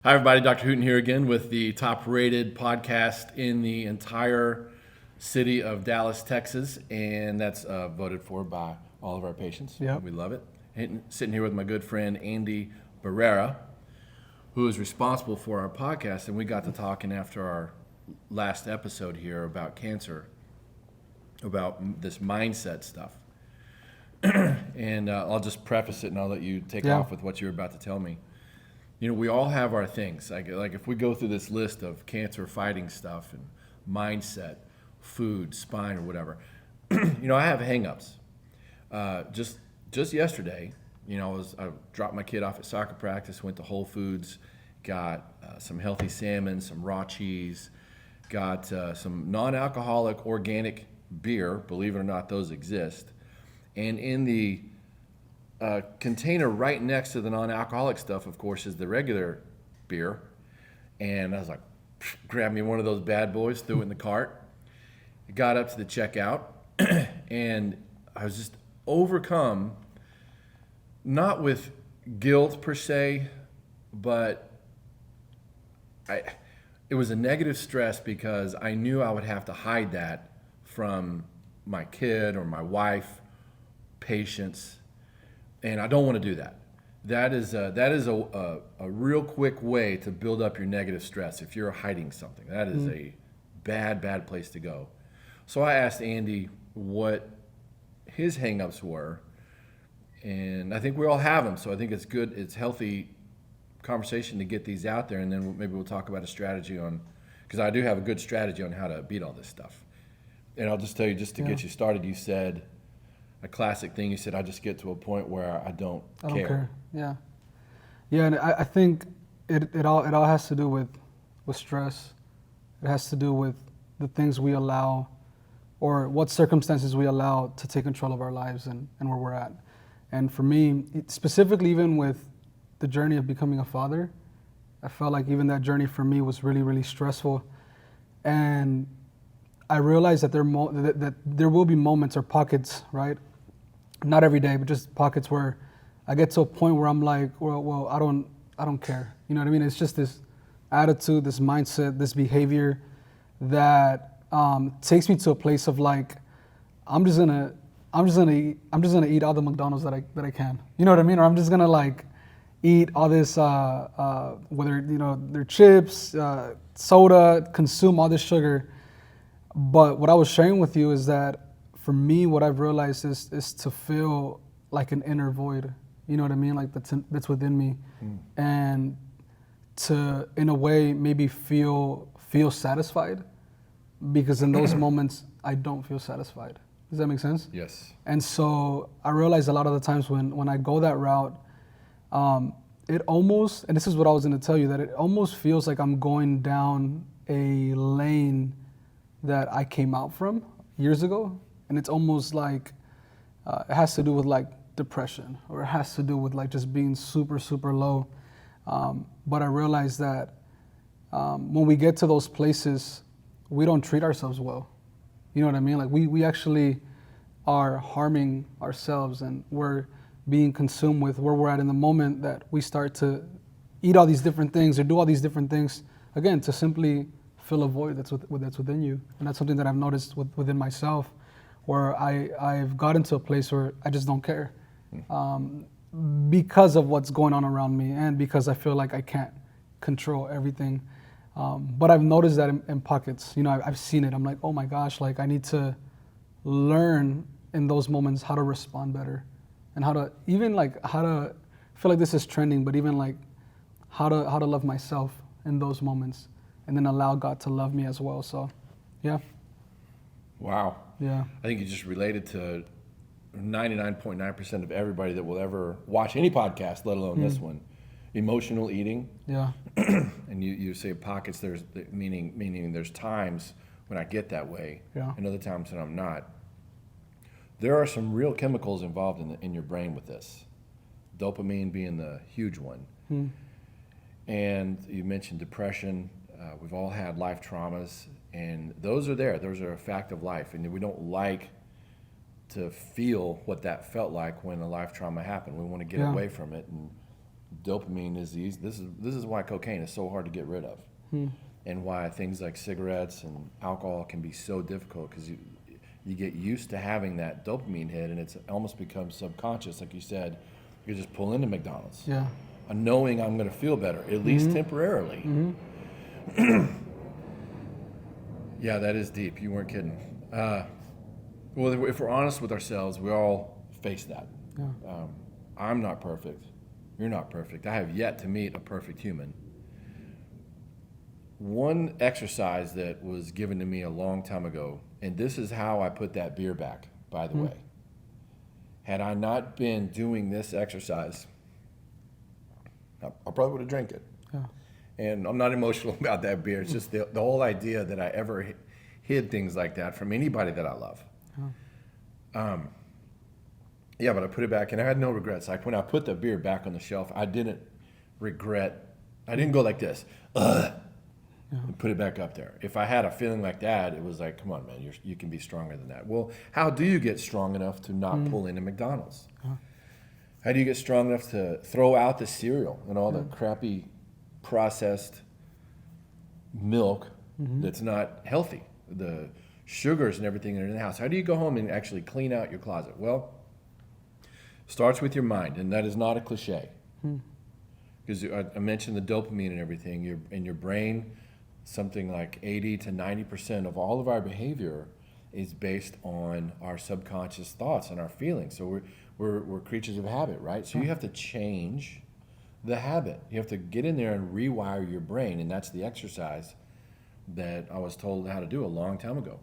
Hi, everybody. Dr. Hooten here again with the top-rated podcast in the entire city of Dallas, Texas, and that's voted for by all of our patients. Yep. We love it. And sitting here with my good friend Andy Barrera, who is responsible for our podcast, and we got to talking after our last episode here about cancer, about this mindset stuff. And I'll just preface it, and I'll let you take off with what you're about to tell me. You know, we all have our things. Like if we go through this list of cancer fighting stuff and mindset, food, spine, or whatever, you know, I have hang-ups. Just yesterday, you know, I dropped my kid off at soccer practice, went to Whole Foods, got some healthy salmon, some raw cheese, got some non-alcoholic organic beer. Believe it or not, those exist. And in the container right next to the non-alcoholic stuff, of course, is the regular beer. And I was like, grab me one of those bad boys, threw it in the cart. I got up to the checkout, and I was just overcome, not with guilt per se, but it was a negative stress because I knew I would have to hide that from my kid or my wife, patients. And I don't want to do that. That is a real quick way to build up your negative stress if you're hiding something. That is a bad place to go. So I asked Andy what his hang-ups were, and I think we all have them. So I think it's good, it's healthy conversation to get these out there, and then maybe we'll talk about a strategy on, because I do have a good strategy on how to beat all this stuff. And I'll just tell you, just to get you started, you said, a classic thing. You said, I just get to a point where I don't care. Yeah. Yeah, and I think it all has to do with stress. It has to do with the things we allow, or what circumstances we allow to take control of our lives and where we're at. And for me, specifically even with the journey of becoming a father, I felt like even that journey for me was really, really stressful. And I realized that that there will be moments or pockets, right? Not every day, but just pockets where I get to a point where I'm like, well, I don't care. You know what I mean? It's just this attitude, this mindset, this behavior that takes me to a place of like, I'm just gonna eat all the McDonald's that I can. You know what I mean? Or I'm just gonna like eat all this, whether you know they're chips, soda, consume all this sugar. But what I was sharing with you is that for me, what I've realized is to feel like an inner void. You know what I mean? Like that's within me, and to, in a way, maybe feel satisfied, because in those moments I don't feel satisfied. Does that make sense? Yes. And so I realize a lot of the times when I go that route, it almost, and this is what I was going to tell you, that it almost feels like I'm going down a lane that I came out from years ago. And it's almost like it has to do with like depression, or it has to do with like just being super, super low. But I realized that when we get to those places, we don't treat ourselves well. You know what I mean? Like we actually are harming ourselves, and we're being consumed with where we're at in the moment, that we start to eat all these different things or do all these different things, again, to simply fill a void that's within you. And that's something that I've noticed within myself, where I've gotten to a place where I just don't care because of what's going on around me, and because I feel like I can't control everything. But I've noticed that in pockets. You know, I've seen it. I'm like, oh my gosh, like I need to learn in those moments how to respond better, and how to I feel like this is trending, but even like how to love myself in those moments, and then allow God to love me as well. So, yeah. Wow. Yeah. I think you just related to 99.9% of everybody that will ever watch any podcast, let alone this one. Emotional eating. Yeah. And you say pockets, there's meaning there's times when I get that way, and other times when I'm not. There are some real chemicals involved in your brain with this. Dopamine being the huge one. And you mentioned depression. We've all had life traumas, and those are there. Those are a fact of life, and we don't like to feel what that felt like when a life trauma happened. We want to get away from it, and dopamine is this is why cocaine is so hard to get rid of, and why things like cigarettes and alcohol can be so difficult, because you get used to having that dopamine hit, and it's almost becomes subconscious. Like you said, you just pull into McDonald's, Yeah. knowing I'm going to feel better, at least temporarily. Yeah, that is deep. You weren't kidding. Well, if we're honest with ourselves, we all face that. Yeah. I'm not perfect. You're not perfect. I have yet to meet a perfect human. One exercise that was given to me a long time ago, and this is how I put that beer back, by the way. Had I not been doing this exercise, I probably would have drank it. Yeah. And I'm not emotional about that beer. It's just the whole idea that I ever hid things like that from anybody that I love. Yeah, but I put it back, and I had no regrets. Like when I put the beer back on the shelf, I didn't regret. I didn't go like this, and put it back up there. If I had a feeling like that, it was like, come on, man, you can be stronger than that. Well, how do you get strong enough to not pull into McDonald's? How do you get strong enough to throw out the cereal and all the crappy processed milk that's not healthy, the sugars and everything that are in the house? How do you go home and actually clean out your closet? Well, starts with your mind, and that is not a cliche. Because I mentioned the dopamine and everything. In your brain, something like 80 to 90% of all of our behavior is based on our subconscious thoughts and our feelings. So we're creatures of habit, right? So you have to change the habit. You have to get in there and rewire your brain, and that's the exercise that I was told how to do a long time ago.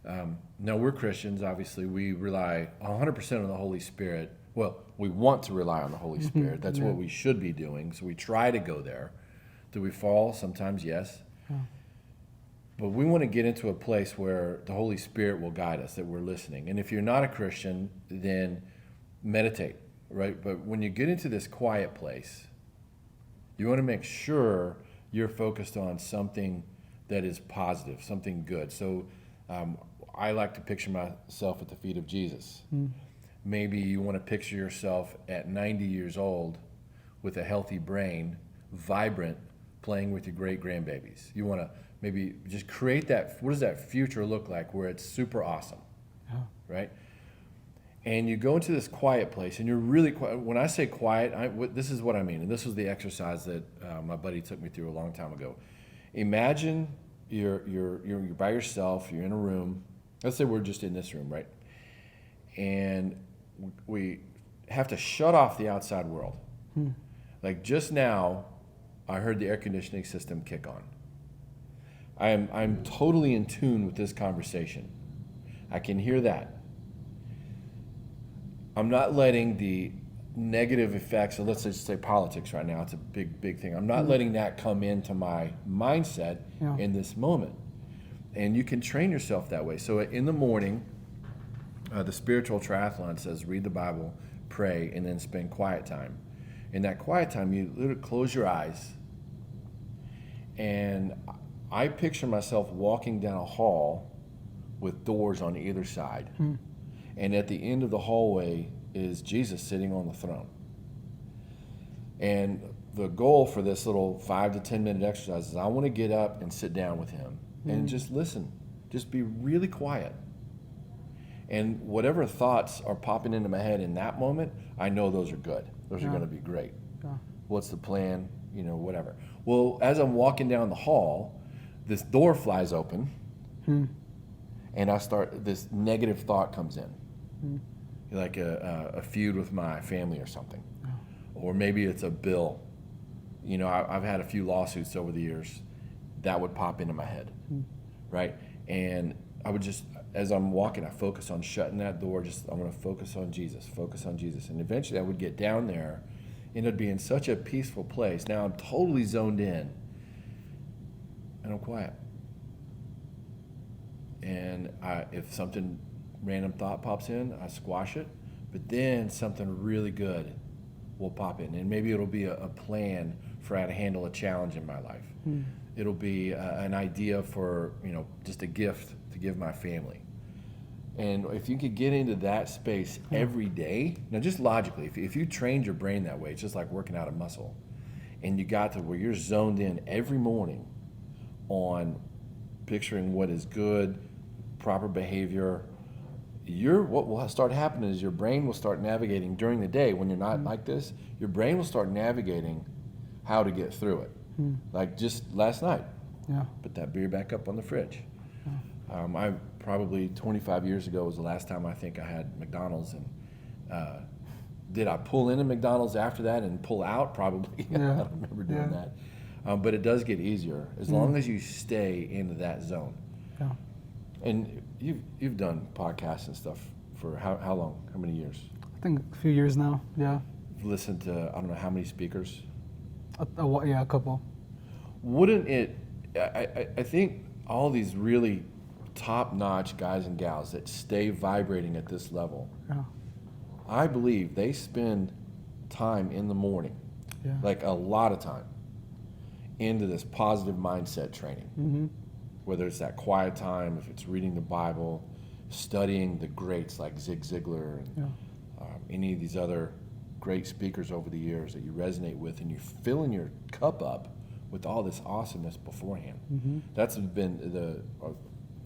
Now, we're Christians. Obviously, we rely 100% on the Holy Spirit. Well, we want to rely on the Holy Spirit. That's what we should be doing. So we try to go there. Do we fall? Sometimes, yes. But we want to get into a place where the Holy Spirit will guide us, that we're listening. And if you're not a Christian, then meditate, right? But when you get into this quiet place, you want to make sure you're focused on something that is positive, something good. So I like to picture myself at the feet of Jesus. Maybe you want to picture yourself at 90 years old with a healthy brain, vibrant, playing with your great-grandbabies. You want to maybe just create that. What does that future look like where it's super awesome, right? And you go into this quiet place, and you're really quiet. When I say quiet, this is what I mean, and this was the exercise that my buddy took me through a long time ago. Imagine you're by yourself, you're in a room. Let's say we're just in this room, right? And we have to shut off the outside world. Like just now, I heard the air conditioning system kick on. I'm totally in tune with this conversation. I can hear that. I'm not letting the negative effects of, let's just say, politics right now. It's a big thing. I'm not letting that come into my mindset in this moment. And you can train yourself that way. So in the morning, the spiritual triathlon says read the Bible, pray, and then spend quiet time. In that quiet time, you literally close your eyes, and I picture myself walking down a hall with doors on either side. And at the end of the hallway is Jesus sitting on the throne. And the goal for this little 5 to 10 minute exercise is I want to get up and sit down with him and just listen. Just be really quiet. And whatever thoughts are popping into my head in that moment, I know those are good. Those are going to be great. What's the plan? Whatever. Well, as I'm walking down the hall, this door flies open, and this negative thought comes in. Like a feud with my family or something. Or maybe it's a bill. I've had a few lawsuits over the years. That would pop into my head, right? And I would just, as I'm walking, I focus on shutting that door. I'm going to focus on Jesus. And eventually I would get down there, and it'd be in such a peaceful place. Now I'm totally zoned in, and I'm quiet. And if something random thought pops in, I squash it. But then something really good will pop in, and maybe it'll be a plan for how to handle a challenge in my life. It'll be an idea for just a gift to give my family. And if you could get into that space every day, now just logically, if you trained your brain that way, it's just like working out a muscle, and you got to where you're zoned in every morning on picturing what is good, proper behavior, what will start happening is your brain will start navigating during the day when you're not like this, your brain will start navigating how to get through it. Like just last night, put that beer back up on the fridge. I probably 25 years ago was the last time I think I had McDonald's, and did I pull into McDonald's after that and pull out? Probably. I don't remember doing that. But it does get easier as long as you stay into that zone. And you've done podcasts and stuff for how long? How many years? I think a few years now. Yeah. You've listened to I don't know how many speakers. A couple. Wouldn't it? I think all these really top-notch guys and gals that stay vibrating at this level, I believe they spend time in the morning, like a lot of time, into this positive mindset training. Whether it's that quiet time, if it's reading the Bible, studying the greats like Zig Ziglar and any of these other great speakers over the years that you resonate with, and you're filling your cup up with all this awesomeness beforehand. That's been the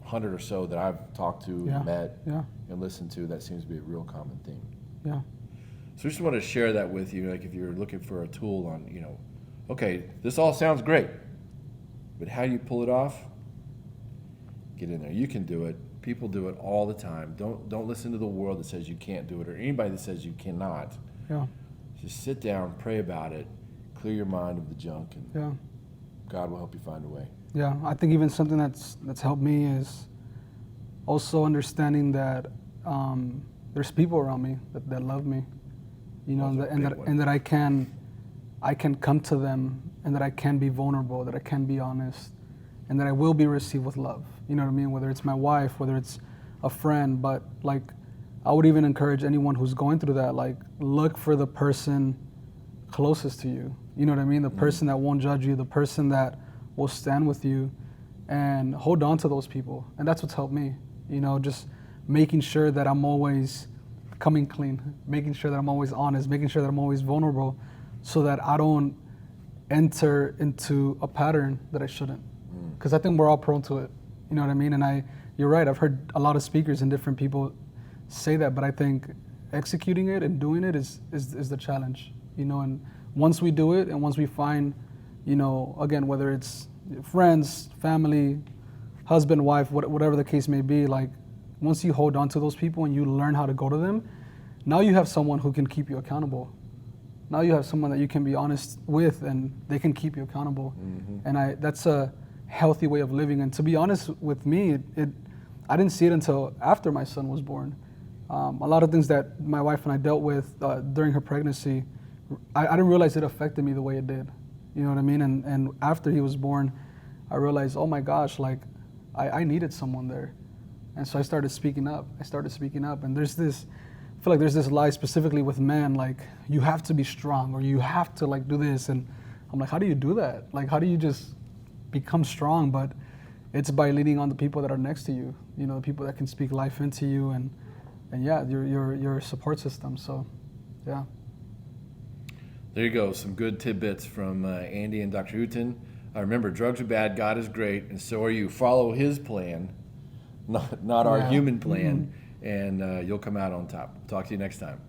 100 or so that I've talked to, met, and listened to. That seems to be a real common theme. So I just want to share that with you, like if you're looking for a tool on, okay, this all sounds great, but how do you pull it off? Get in there. You can do it. People do it all the time. Don't listen to the world that says you can't do it, or anybody that says you cannot. Just sit down, pray about it, clear your mind of the junk, and God will help you find a way. I think even something that's helped me is also understanding that there's people around me that love me, and that I can come to them, and that I can be vulnerable, that I can be honest, and that I will be received with love. You know what I mean? Whether it's my wife, whether it's a friend, but like I would even encourage anyone who's going through that, like look for the person closest to you. You know what I mean? The person that won't judge you, the person that will stand with you, and hold on to those people. And that's what's helped me. Just making sure that I'm always coming clean, making sure that I'm always honest, making sure that I'm always vulnerable, so that I don't enter into a pattern that I shouldn't. Because I think we're all prone to it. You know what I mean? And you're right, I've heard a lot of speakers and different people say that, but I think executing it and doing it is the challenge. And once we do it, and once we find, again, whether it's friends, family, husband, wife, whatever the case may be, like once you hold on to those people and you learn how to go to them, now you have someone who can keep you accountable. Now you have someone that you can be honest with, and they can keep you accountable. And that's a healthy way of living. And to be honest with me, I didn't see it until after my son was born. A lot of things that my wife and I dealt with during her pregnancy, I didn't realize it affected me the way it did. You know what I mean? And after he was born, I realized, oh my gosh, like I needed someone there. And so I started speaking up. And I feel like there's this lie specifically with men, like you have to be strong, or you have to like do this. And I'm like, how do you do that? Like, how do you just become strong? But it's by leaning on the people that are next to you, the people that can speak life into you, and your support system. So, yeah. There you go. Some good tidbits from Andy and Dr. Hooten. Remember, drugs are bad, God is great, and so are you. Follow his plan, not our human plan, and you'll come out on top. Talk to you next time.